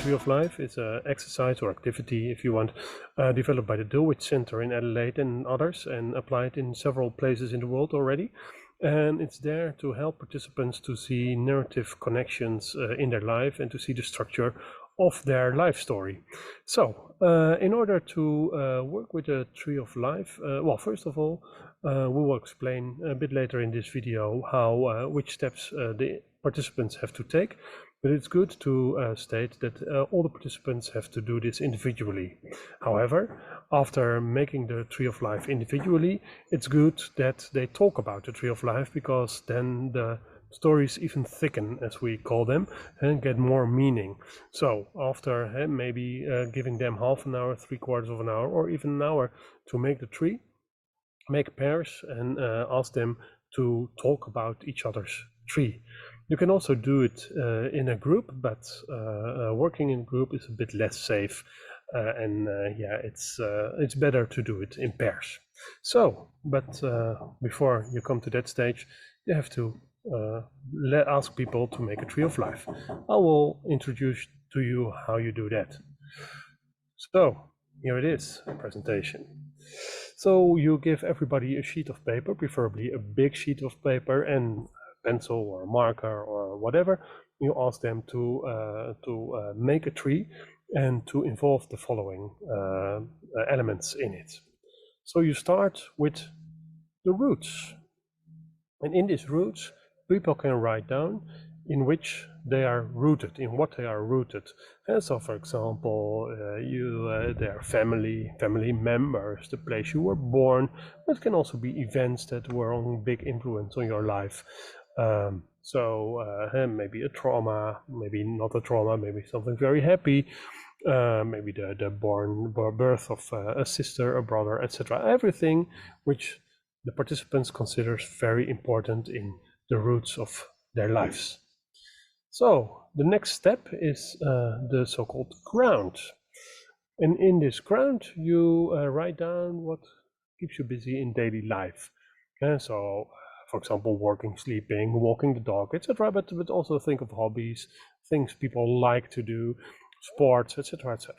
Tree of Life is an exercise or activity, if you want, developed by the Dulwich Center in Adelaide and others, and applied in several places in the world already. And it's there to help participants to see narrative connections in their life and to see the structure of their life story. So, in order to work with the Tree of Life, well, first of all, we will explain a bit later in this video how which steps the participants have to take. But it's good to state that all the participants have to do this individually. However, after making the Tree of Life individually, it's good that they talk about the Tree of Life, because then the stories even thicken, as we call them, and get more meaning. So after maybe giving them half an hour, 3/4 of an hour, or even an hour to make the tree, make pairs and ask them to talk about each other's tree. You can also do it in a group, but working in a group is a bit less safe, and yeah, it's better to do it in pairs. So, but before you come to that stage, you have to ask people to make a Tree of Life. I will introduce to you how you do that. So here it is, a presentation. So you give everybody a sheet of paper, preferably a big sheet of paper, and pencil or marker or whatever. You ask them to make a tree and to involve the following elements in it. So you start with the roots, and in these roots people can write down in which they are rooted, in what they are rooted. And so, for example, their family members, the place you were born. It can also be events that were on big influence on your life. Maybe a trauma, maybe not a trauma, maybe something very happy, maybe the birth of a sister, a brother, etc. Everything which the participants consider very important in the roots of their lives. So the next step is the so-called ground. And in this ground, you write down what keeps you busy in daily life. For example, working, sleeping, walking the dog, etc. But also think of hobbies, things people like to do, sports, etc., etc.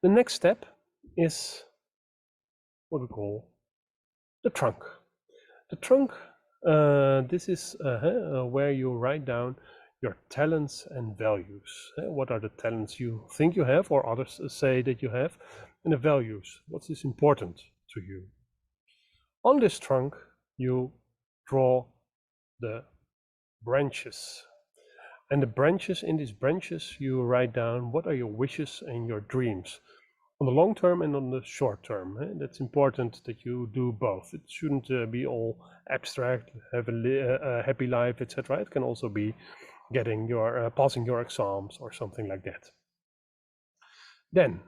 The next step is what we call the trunk. The trunk, this is where you write down your talents and values. What are the talents you think you have, or others say that you have, and the values? What is important to you? On this trunk, you draw the branches. And the branches, in these branches, you write down what are your wishes and your dreams. On the long term and on the short term. That's important that you do both. It shouldn't be all abstract, have a happy life, etc. It can also be getting your passing your exams or something like that. Then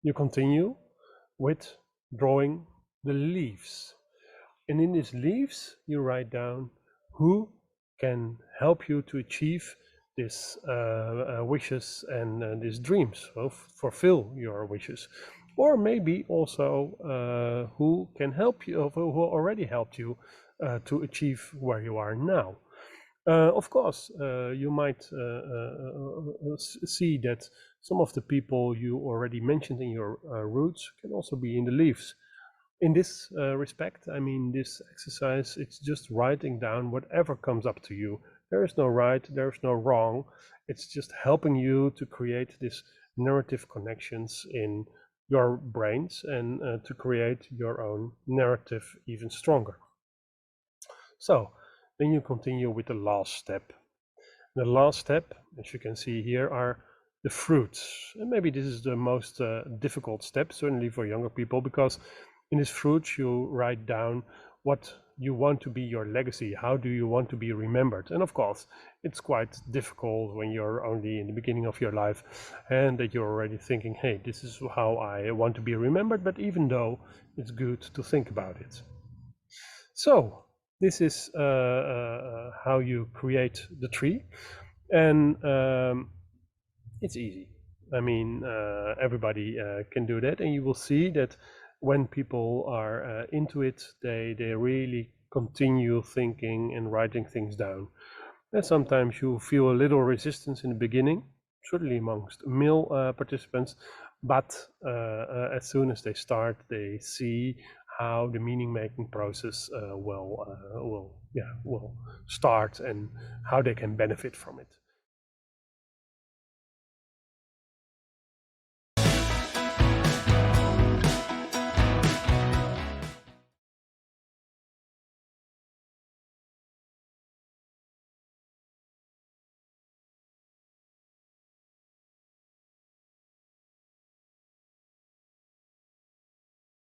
you continue with drawing the leaves. And in these leaves, you write down who can help you to achieve these wishes and these dreams, well, fulfill your wishes. Or maybe also who can help you, or who already helped you to achieve where you are now. Of course, you might see that some of the people you already mentioned in your roots can also be in the leaves. In this respect, I mean, this exercise, it's just writing down whatever comes up to you. There is no right, there is no wrong. It's just helping you to create this narrative connections in your brains and to create your own narrative even stronger. So then you continue with the last step. The last step, as you can see here, are the fruits. And maybe this is the most difficult step, certainly for younger people, because in this fruits you write down what you want to be your legacy. How do you want to be remembered? And of course, it's quite difficult when you're only in the beginning of your life and that you're already thinking, hey, this is how I want to be remembered. But even though, it's good to think about it. So this is how you create the tree, and it's easy. I mean, everybody can do that, and you will see that when people are into it, they really continue thinking and writing things down. And sometimes you feel a little resistance in the beginning, certainly amongst male participants, but as soon as they start, they see how the meaning making process will start and how they can benefit from it.